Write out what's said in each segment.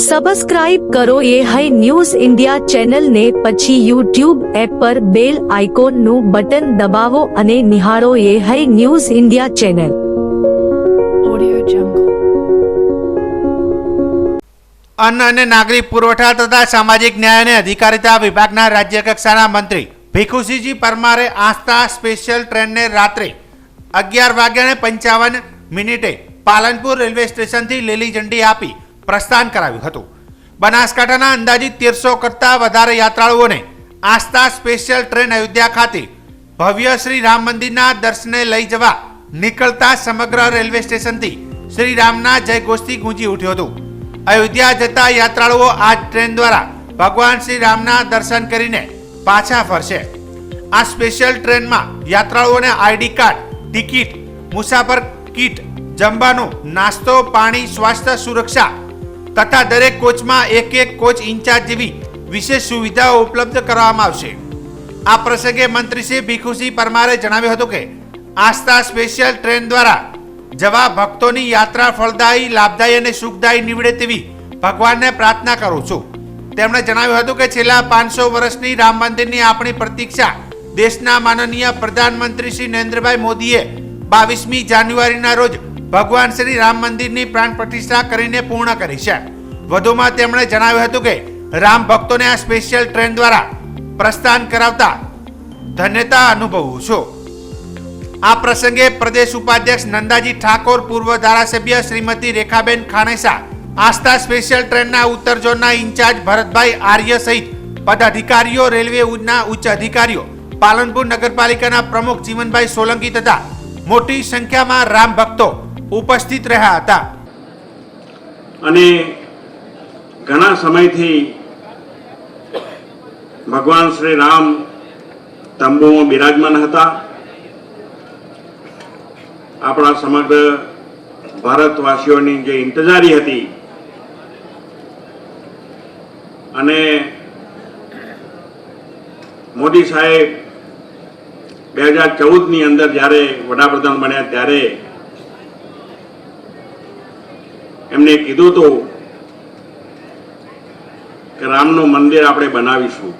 Subscribe કરો એ High News India ચેનલને, પછી યુટ્યુબ એપ પર બેલ આઇકોનનું બટન દબાવો અને નિહાળો એ હાઈ ન્યૂઝ ઇન્ડિયા ચેનલ. અન્ન અને નાગરિક પુરવઠા તથા સામાજિક ન્યાય અને અધિકારીતા વિભાગના રાજ્ય કક્ષાના મંત્રી ભીખુસિંહજી પરમારે આસ્થા સ્પેશિયલ ટ્રેનને રાત્રે 11:55 પાલનપુર રેલવે સ્ટેશનથી લીલી ઝંડી આપી પ્રસ્થાન કરાવ્યું હતું. બનાસકાંઠાના અંદાજિત 1300 કરતા વધારે યાત્રાળુઓને આસ્થા સ્પેશિયલ ટ્રેન અયોધ્યા ખાતે ભવ્ય શ્રી રામ મંદિરના દર્શને લઈ જવા નીકળતા સમગ્ર રેલવે સ્ટેશનથી શ્રી રામના જયઘોષથી ગુંજી ઉઠ્યું હતું. અયોધ્યા જતા યાત્રાળુઓ આ ટ્રેન દ્વારા ભગવાન શ્રી રામના દર્શન કરીને પાછા ફરશે. આ સ્પેશિયલ ટ્રેનમાં યાત્રાળુઓને આઈડી કાર્ડ, ટિકિટ, મુસાફર કીટ, જમવાનો, નાસ્તો, પાણી, સ્વાસ્થ્ય સુરક્ષા તથા દરેક કોચમાં એક કોચ ઇન્ચાર્જ જેવી વિશેષ સુવિધાઓ ઉપલબ્ધ કરવામાં આવશે. આ પ્રસંગે મંત્રી શ્રી ભીખુસિંહ પરમારે જણાવ્યું હતું કે આસ્થા સ્પેશિયલ ટ્રેન દ્વારા જવા ભક્તોની યાત્રા ફળદાયી, લાભદાયી અને સુખદાયી નીવડે તેવી ભગવાનને પ્રાર્થના કરું છું. તેમણે જણાવ્યું હતું કે છેલ્લા 500 વર્ષની રામ મંદિરની આપણી પ્રતીક્ષા દેશના માનનીય પ્રધાનમંત્રી શ્રી નરેન્દ્રભાઈ મોદીએ 22મી જાન્યુઆરીના રોજ ભગવાન શ્રી રામ મંદિરની પ્રાણ પ્રતિષ્ઠા કરીને પૂર્ણ કરી છે. વધુમાં તેમણે જણાવ્યું હતું કે રામ ભક્તોને આ સ્પેશિયલ ટ્રેન દ્વારા પ્રસ્થાન કરાવતા ધન્યતા અનુભવું છું. આ પ્રસંગે પ્રદેશ ઉપાધ્યક્ષ નંદાજી ઠાકોર, પૂર્વ ધારાસભ્ય શ્રીમતી રેખાબેન ખાણેસા, આસ્થા સ્પેશિયલ ટ્રેનના ઉત્તર ઝોનના ઇન્ચાર્જ ભરતભાઈ આર્ય સહિત પદાધિકારીઓ, રેલવેના ઉચ્ચ અધિકારીઓ, પાલનપુર નગરપાલિકાના પ્રમુખ જીવનભાઈ સોલંકી તથા મોટી સંખ્યામાં રામ ભક્તો ઉપસ્થિત રહ્યા હતા. અને ઘણા સમયથી ભગવાન શ્રી રામ તંબુમાં બિરાજમાન હતા. આપણા સમગ્ર ભારતવાસીઓની જે ઇંતજારી હતી અને મોદી સાહેબ 2014ની અંદર જ્યારે વડાપ્રધાન બન્યા ત્યારે એમને કીધું હતું કે રામનું મંદિર આપણે બનાવીશું.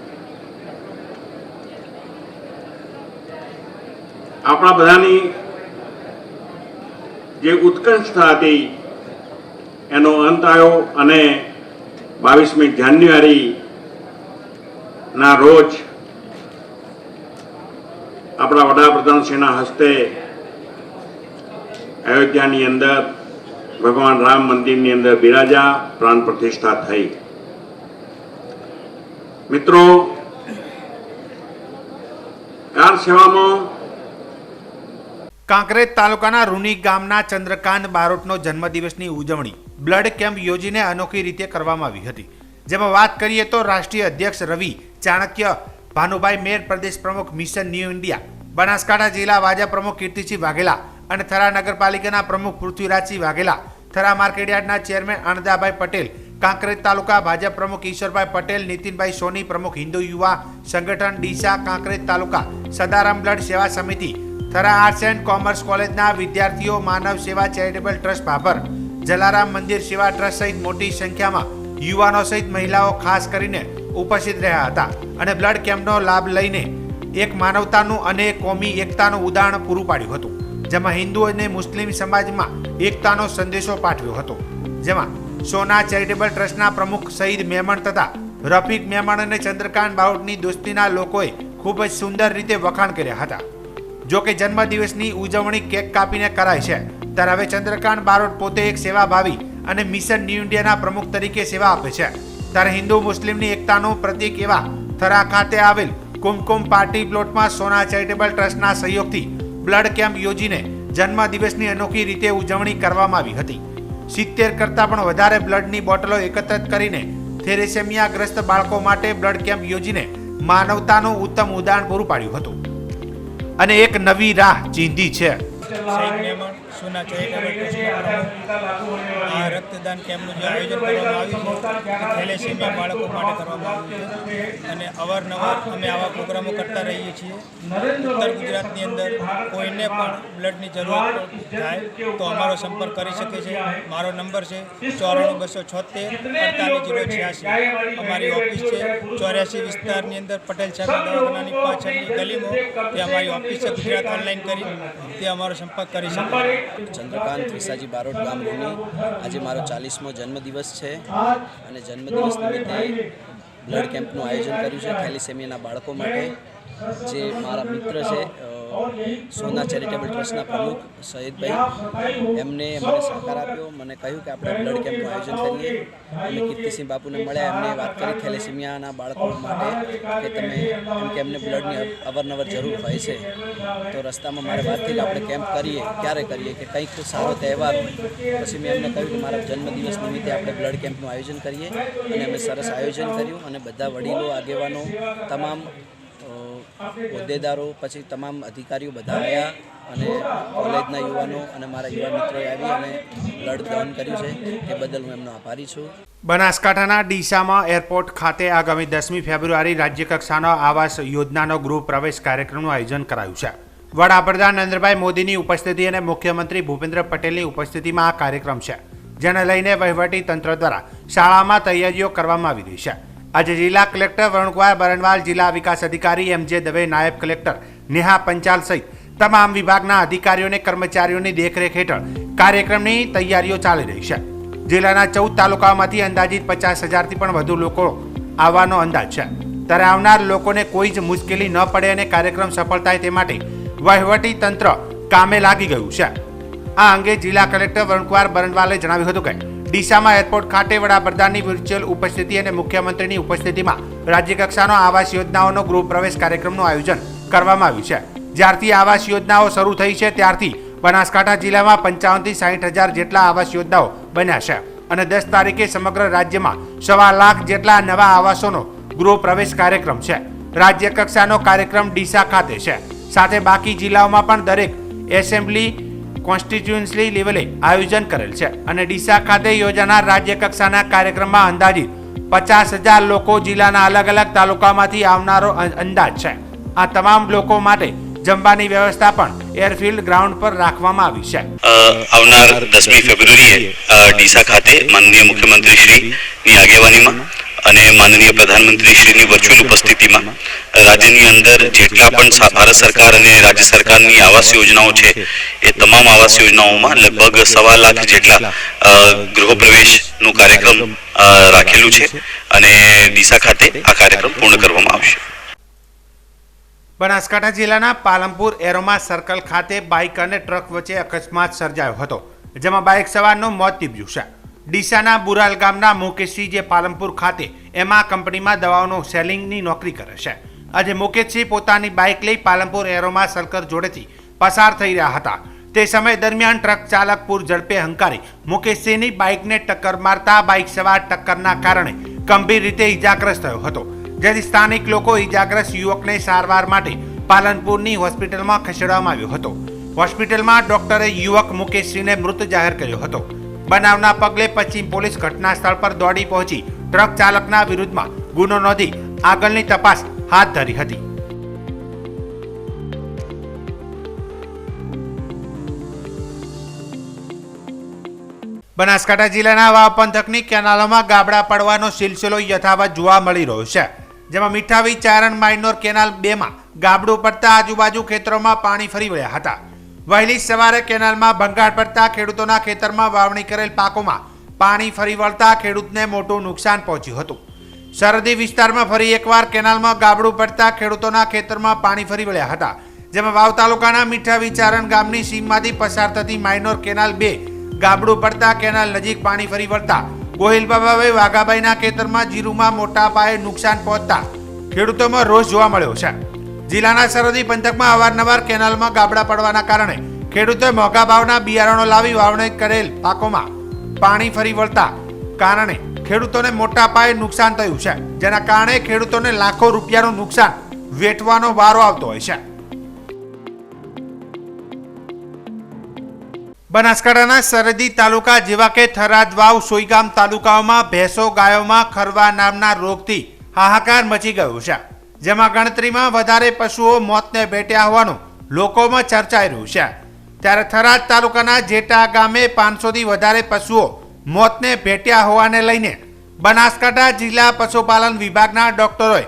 આપણા બધાની જે ઉત્કંઠતા હતી એનો અંત આવ્યો અને 22મી જાન્યુઆરીના રોજ આપણા વડાપ્રધાનશ્રીના હસ્તે અયોધ્યાની અંદર ભગવાન રામ મંદિરની અંદર બિરાજા પ્રાણ પ્રતિષ્ઠા થઈ. મિત્રો, કાર સેવામાં કાંકરેજ તાલુકાના રૂની ગામના ચંદ્રકાંત બારોટનો જન્મદિવસની ઉજવણી બ્લડ કેમ્પ યોજીને અનોખી રીતે કરવામાં આવી હતી. જેમાં વાત કરીએ તો રાષ્ટ્રીય અધ્યક્ષ રવિ ચાણક્ય, ભાનુભાઈ મેર, પ્રદેશ પ્રમુખ મિશન ન્યૂ ઇન્ડિયા, બનાસકાંઠા જિલ્લા ભાજપ પ્રમુખ કીર્તિસિંહ વાઘેલા અને થરા નગરપાલિકાના પ્રમુખ પૃથ્વીરાજસિંહ વાઘેલા, થરા માર્કેટયાર્ડના ચેરમેન આનંદાભાઈ પટેલ, કાંકરેજ તાલુકા ભાજપ પ્રમુખ ઈશ્વરભાઈ પટેલ, નીતિનભાઈ સોની, પ્રમુખ હિન્દુ યુવા સંગઠન ડીસા, કાંકરેજ તાલુકા સદારામ બ્લડ સેવા સમિતિ, થરા આર્ટ્સ એન્ડ કોમર્સ કોલેજના વિદ્યાર્થીઓ, માનવ સેવા ચેરિટેબલ ટ્રસ્ટ ભાભર, જલારામ મંદિર સેવા ટ્રસ્ટ સહિત મોટી સંખ્યામાં યુવાનો સહિત મહિલાઓ ખાસ કરીને ઉપસ્થિત રહ્યા હતા અને બ્લડ કેમ્પનો લાભ લઈને એક માનવતાનું અને કોમી એકતાનું ઉદાહરણ પૂરું પાડ્યું હતું. જેમાં હિન્દુ અને મુસ્લિમ સમાજમાં એકતાનો સંદેશો પાઠવ્યો હતો. જેમાં સોના ચેરિટેબલ ટ્રસ્ટના પ્રમુખ સઈદ મેમણ તથા રફીક મેમણ અને ચંદ્રકાંત બારોટની દોસ્તીના લોકોએ ખૂબ જ સુંદર રીતે વખાણ કર્યા હતા. જો કે જન્મદિવસની ઉજવણી કેક કાપીને કરાય છે, ત્યારે હવે ચંદ્રકાંત બારોટ પોતે એક સેવાભાવી અને મિશન ન્યૂ ઇન્ડિયાના પ્રમુખ તરીકે સેવા આપે છે. ત્યારે હિન્દુ મુસ્લિમની એકતાનું પ્રતીક એવા થરા ખાતે આવેલ કુમકુમ પાર્ટી પ્લોટમાં સોના ચેરિટેબલ ટ્રસ્ટના સહયોગથી બ્લડ કેમ્પ યોજીને જન્મદિવસની અનોખી રીતે ઉજવણી કરવામાં આવી હતી. 70 કરતાં પણ વધારે બ્લડની બોટલો એકત્રિત કરીને થેરેસેમિયાગ્રસ્ત બાળકો માટે બ્લડ કેમ્પ યોજીને માનવતાનું ઉત્તમ ઉદાહરણ પૂરું પાડ્યું હતું અને એક નવી રાહ ચીંધી છે. સોના ચેરિટેબલ ટ્રસ્ટના પ્રમુખ આ રક્તદાન કેમ્પનું જે આયોજન કરવામાં આવ્યું છે એ થેલેસેમિયા બાળકો માટે કરવામાં આવ્યું છે અને અવારનવાર અમે આવા પ્રોગ્રામો કરતા રહીએ છીએ. ઉત્તર ગુજરાતની અંદર કોઈને પણ બ્લડની જરૂરત થાય તો અમારો સંપર્ક કરી શકે છે. મારો નંબર છે 94 276 48 086. અમારી ઓફિસ છે 84 વિસ્તારની અંદર પટેલ સાહેબ દવાખાનાની પાછળની ગલીમાં. તે અમારી ઓફિસ છે. ગુજરાત ઓનલાઈન કરી તે અમારો સંપર્ક કરી શકે. ચંદ્રકાંત વિસાજી બારોટ ગામ રૂની. આજે મારો 40મો જન્મદિવસ છે અને જન્મદિવસ નિમિત્તે બ્લડ કેમ્પનું આયોજન કર્યું છે થેલેસેમિયાના બાળકો માટે. જે મારા મિત્ર છે સોના ચેરિટેબલ ટ્રસ્ટના પ્રમુખ સૈયદભાઈ, એમને મને સહકાર આપ્યો. મને કહ્યું કે આપણે બ્લડ કેમ્પનું આયોજન કરીએ. અમે કીર્તિસિંહ બાપુને મળ્યા, એમને વાત કરી થેલેસેમિયાના બાળકો માટે કે તમે એમ કે એમને બ્લડની અવારનવાર જરૂર હોય છે. તો રસ્તામાં મારે વાત થઈ કે આપણે કેમ્પ કરીએ, ક્યારે કરીએ કે કંઈક સારો તહેવાર હોય. પછી મેં એમને કહ્યું કે મારા જન્મદિવસ નિમિત્તે આપણે બ્લડ કેમ્પનું આયોજન કરીએ અને અમે સરસ આયોજન કર્યું અને બધા વડીલો, આગેવાનો, તમામ હોદ્દેદારો, પછી તમામ અધિકારીઓ બધા આવ્યા અને કોલેજના યુવાનો અને મારા યુવા મિત્રોએ આવી અને બ્લડ દાન કર્યું છે. એ બદલ હું એમનો આભારી છું. બનાસકાંઠાના ડીસામાં એરપોર્ટ ખાતે આગામી 10મી ફેબ્રુઆરી રાજ્યકક્ષાનો આવાસ યોજનાનો ગૃહ પ્રવેશ કાર્યક્રમનું આયોજન કરાયું છે. વડાપ્રધાન નરેન્દ્રભાઈ મોદીની ઉપસ્થિતિ અને મુખ્યમંત્રી ભૂપેન્દ્ર પટેલની ઉપસ્થિતિમાં આ કાર્યક્રમ છે, જેને લઈને વહીવટી તંત્ર દ્વારા શાળામાં તૈયારીઓ કરવામાં આવી રહી છે. આજે જિલ્લા કલેક્ટર વરુણકુમાર બરનવાલ, જિલ્લા વિકાસ અધિકારી એમ.જે. દવે, નાયબ કલેક્ટર નેહા પંચાલ સહિત તમામ વિભાગના અધિકારીઓ અને કર્મચારીઓની દેખરેખ હેઠળ કાર્યક્રમની તૈયારીઓ ચાલી રહી છે. જિલ્લાના 14 તાલુકાઓમાંથી અંદાજિત 50,000થી પણ વધુ લોકો આવવાનો અંદાજ છે. ત્યારે આવનાર લોકોને કોઈ જ મુશ્કેલી ન પડે અને કાર્યક્રમ સફળ થાય તે માટે વહીવટી તંત્ર કામે લાગી ગયું છે. આ અંગે જિલ્લા કલેક્ટર વરુણકુમાર બરનવાલે જણાવ્યું હતું કે ડીસામાં એરપોર્ટ ખાતે વડાપ્રધાનની વર્ચ્યુઅલ ઉપસ્થિતિ અને મુખ્યમંત્રીની ઉપસ્થિતિમાં રાજ્યકક્ષાનો આવાસ યોજનાઓનો ગૃહ પ્રવેશ કાર્યક્રમનું આયોજન કરવામાં આવ્યું છે. જ્યારથી આવાસ યોજનાઓ શરૂ થઈ છે ત્યારથી બનાસકાંઠા જિલ્લામાં 55 થી 60,000 જેટલા આવાસ યોજનાઓ બન્યા છે અને 10 તારીખે સમગ્ર રાજ્યમાં 1.25 લાખ જેટલા નવા આવાસોનો ગૃહ પ્રવેશ કાર્યક્રમ છે. રાજ્ય કક્ષાનો કાર્યક્રમ ડીસા ખાતે છે. સાથે બાકી જિલ્લાઓમાં પણ દરેક એસેમ્બલી કોન્સ્ટિટ્યુન્સી લેવલે આયોજન કરેલ છે અને ડીસા ખાતે યોજાનાર રાજ્ય કક્ષાના કાર્યક્રમમાં અંદાજિત 50,000 લોકો જિલ્લાના અલગ અલગ તાલુકામાંથી આવનારો અંદાજ છે. આ તમામ લોકો માટે જમવાની વ્યવસ્થા પણ એરફિલ્ડ ગ્રાઉન્ડ પર રાખવામાં આવી છે. આવનાર 10મી ફેબ્રુઆરીએ ડીસા ખાતે માનનીય મુખ્યમંત્રી શ્રીની આગેવાનીમાં અને માનનીય પ્રધાનમંત્રી શ્રીની વર્ચ્યુઅલ ઉપસ્થિતિમાં રાજ્યની અંદર જેટલા પણ ભારત સરકાર અને રાજ્ય સરકારની આવાસ યોજનાઓ છે એ તમામ આવાસ યોજનાઓમાં લગભગ 1.25 લાખ જેટલા ગૃહ પ્રવેશનું કાર્યક્રમ રાખેલું છે અને ડીસા ખાતે આ કાર્યક્રમ પૂર્ણ કરવામાં આવશે. બનાસકાંઠા જિલ્લાના પાલનપુર એરોમા સર્કલ ખાતે બાઇક અને ટ્રક વચ્ચે અકસ્માત સર્જાયો હતો, જેમાં બાઇક સવારનું મોત નીપજ્યું છે. ડીસાના બુરાલ ગામના મુકેશસિંહ, જે પાલનપુર ખાતે એમા કંપનીમાં દવાઓનો સેલિંગની નોકરી કરે છે. આજે મુકેશસિંહ પોતાની બાઇક લઈ પાલનપુર એરોમા સર્કલ જોડેથી પસાર થઈ રહ્યા હતા. તે સમય દરમિયાન ટ્રક ચાલક પૂર ઝડપે હંકારી મુકેશસિંહની બાઇકને ટક્કર મારતા બાઇક સવાર ટક્કરના કારણે ગંભીર રીતે ઇજાગ્રસ્ત થયો હતો. જેથી સ્થાનિક લોકો ઇજાગ્રસ્ત યુવકને સારવાર માટે પાલનપુરની હોસ્પિટલમાં ખસેડવામાં આવ્યો હતો. હોસ્પિટલમાં ડોક્ટરે યુવક મુકેશસિંહને મૃત જાહેર કર્યો હતો. બનાવના પગલે પશ્ચિમ પોલીસ ઘટના સ્થળ પર દોડી પહોંચી ટ્રક ચાલકના વિરુદ્ધમાં ગુનો નોંધી આગળની તપાસ હાથ ધરી હતી. બનાસકાંઠા જિલ્લાના વાવ પંથકની કેનાલોમાં ગાબડા પડવાનો સિલસિલો યથાવત જોવા મળી રહ્યો છે, જેમાં મીઠાવી ચારણ માઇનોર કેનાલ 2માં ગાબડું પડતા આજુબાજુ ખેતરોમાં પાણી ફરી વળ્યા હતા. વહેલી સવારે કેનાલમાં ભંગાણ પડતા ખેડૂતોના ખેતરમાં વાવણી કરેલ પાકોમાં પાણી ફરી વળતા ખેડૂતને મોટું નુકસાન પહોંચ્યું હતું. સરહદી વિસ્તારમાં ફરી એકવાર કેનાલમાં ગાબડું પડતા ખેડૂતોના ખેતરમાં પાણી ફરી વળ્યા હતા, જેમાં વાવ તાલુકાના મીઠાવી ચારણ ગામની સીમમાંથી પસાર થતી માઇનોર કેનાલ 2 ગાબડું પડતા કેનાલ નજીક પાણી ફરી વળતા ગોહિલબાબાભાઈ વાઘાભાઈના ખેતરમાં જીરુમાં મોટા પાયે નુકસાન પહોંચતા ખેડૂતોમાં રોષ જોવા મળ્યો છે. જિલ્લાના સરહદી પંથકમાં અવારનવાર કેનાલમાં ગાબડા પડવાના કારણે ખેડૂતોએ મોંઘા ભાવના બિયારણો લાવી વાવણી કરેલ પાકોમાં પાણી ફરી વળતા કારણે ખેડૂતોને મોટા પાયે નુકસાન થયું છે, જેના કારણે ખેડૂતોને લાખો રૂપિયાનું નુકસાન વેઠવાનો વારો આવતો હોય છે. બનાસકાંઠાના સરહદી તાલુકા જેવા કે થરાદ વાવ સોઈગામ તાલુકાઓમાં ભેંસો ગાયોમાં ખરવા નામના રોગથી હાહાકાર મચી ગયો છે, જેમાં ગણતરીમાં વધારે પશુઓ મોતને ભેટ્યા હોવાનું લોકોમાં ચર્ચાઈ રહ્યું છે। ત્યારે થરાદ તાલુકાના જેટા ગામે 500થી વધારે પશુઓ મોતને ભેટ્યા હોવાને લઈને બનાસકાંઠા જિલ્લા પશુપાલન વિભાગના ડોક્ટરોએ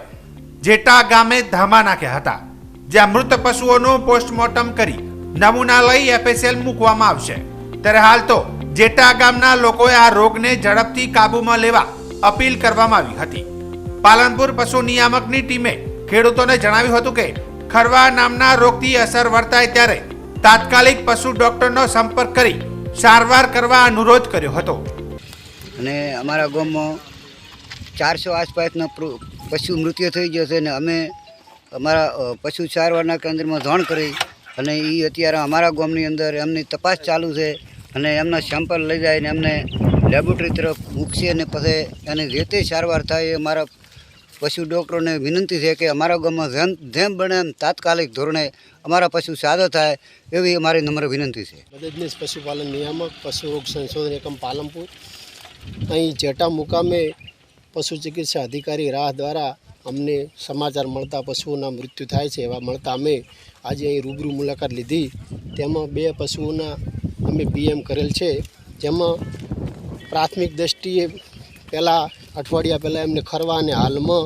જેટા ગામે ધામા નાખ્યા હતા, જ્યાં મૃત પશુઓનું પોસ્ટમોર્ટમ કરી નમૂના લઈ FSL મૂકવામાં આવશે। ત્યારે હાલ તો જેટા ગામના લોકોએ આ રોગને ઝડપથી કાબૂમાં લેવા અપીલ કરવામાં આવી હતી। પાલનપુર પશુ નિયામકની ટીમે ખેડૂતોને જણાવ્યું હતું કે ખરવા નામના રોગથી અસર વર્તાય ત્યારે તાત્કાલિક પશુ ડોક્ટરનો સંપર્ક કરી સારવાર કરવા અનુરોધ કર્યો હતો। અને અમારા ગામમાં 400 આસપાસના પશુ મૃત્યુ થઈ ગયો છે, અને અમે અમારા પશુ સારવારના કેન્દ્રમાં જાણ કરી અને એ અત્યારે અમારા ગામની અંદર એમની તપાસ ચાલુ છે અને એમના સેમ્પલ લઈ જાય એમને લેબોરેટરી તરફ મૂકશે અને પછી એની જે તે સારવાર થાય એ અમારા પશુ ડૉક્ટરોને વિનંતી છે કે અમારા ગામમાં જેમ બને એમ તાત્કાલિક ધોરણે અમારા પશુ સાજા થાય એવી અમારી નમ્ર વિનંતી છે। મદદનીશ પશુપાલન નિયામક પશુ રોગ સંશોધન એકમ પાલનપુર અહીં જેટા મુકામે પશુ ચિકિત્સા અધિકારી રાહ દ્વારા અમને સમાચાર મળતા પશુઓના મૃત્યુ થાય છે એવા મળતા અમે આજે અહીં રૂબરૂ મુલાકાત લીધી। તેમાં 2 પશુઓના અમે PM કરેલ છે, જેમાં પ્રાથમિક દૃષ્ટિએ પહેલાં અઠવાડિયા પહેલાં એમને ખરવા અને હાલમાં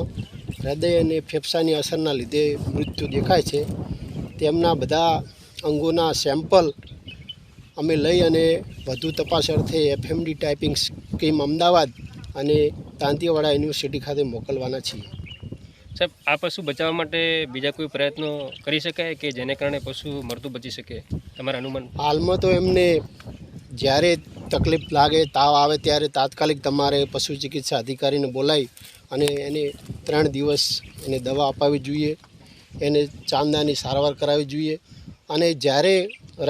હૃદય અને ફેફસાની અસરના લીધે મૃત્યુ દેખાય છે। તેમના બધા અંગોના સેમ્પલ અમે લઈ અને વધુ તપાસ અર્થે FMD ટાઈપિંગ સ્કીમ અમદાવાદ અને દાંતીવાડા યુનિવર્સિટી ખાતે મોકલવાના છીએ। સાહેબ, આ પશુ બચાવવા માટે બીજા કોઈ પ્રયત્નો કરી શકાય કે જેને કારણે પશુ મરતું બચી શકે, તમારા અનુમાન? હાલમાં તો એમને જ્યારે તકલીફ લાગે, તાવ આવે ત્યારે તાત્કાલિક તમારે પશુ ચિકિત્સા અધિકારીને બોલાવી અને એને 3 દિવસ એને દવા અપાવવી જોઈએ, એને ચાંદાની સારવાર કરાવવી જોઈએ અને જ્યારે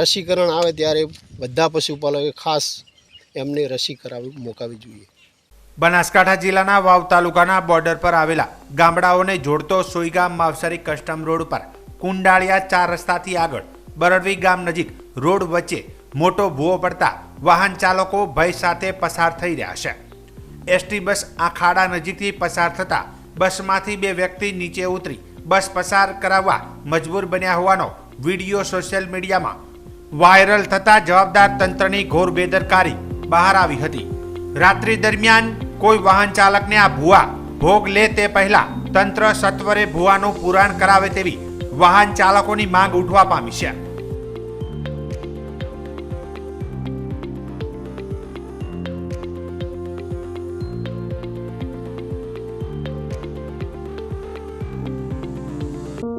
રસીકરણ આવે ત્યારે બધા પશુપાલકોએ ખાસ એમને રસી કરાવી મોકલવી જોઈએ। બનાસકાંઠા જિલ્લાના વાવ તાલુકાના બોર્ડર પર આવેલા ગામડાઓને જોડતો સોઈગામ માવસરી કસ્ટમ રોડ પર કુંડાળિયા 4 રસ્તાથી આગળ બરડવી ગામ નજીક રોડ વચ્ચે મોટો ભૂવો પડતા વાહન ચાલકો ભય સાથે પસાર થઈ રહ્યા છે। ST બસ આ ખાડા નજીકથી પસાર થતા બસમાંથી 2 વ્યક્તિ નીચે ઉતરી બસ પસાર કરાવવા મજબૂર બન્યા હોવાનો વિડીયો સોશિયલ મીડિયામાં વાયરલ થતા જવાબદાર તંત્રની ઘોર બેદરકારી બહાર આવી હતી। રાત્રિ દરમિયાન કોઈ વાહન ચાલકને આ ભૂવા ભોગ લે તે પહેલા તંત્ર સત્વરે ભૂવાનું પુરાણ કરાવે તેવી વાહન ચાલકોની માંગ ઉઠવા પામી છે।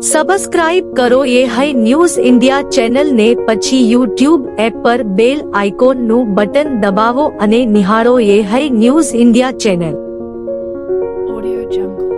સબસ્ક્રાઇબ કરો એ હાઈ ન્યૂઝ ઇન્ડિયા ચેનલ ને પછી YouTube એપ પર બેલ આઇકોન નું બટન દબાવો અને નિહાળો એ High News India channel. Audio Jungle।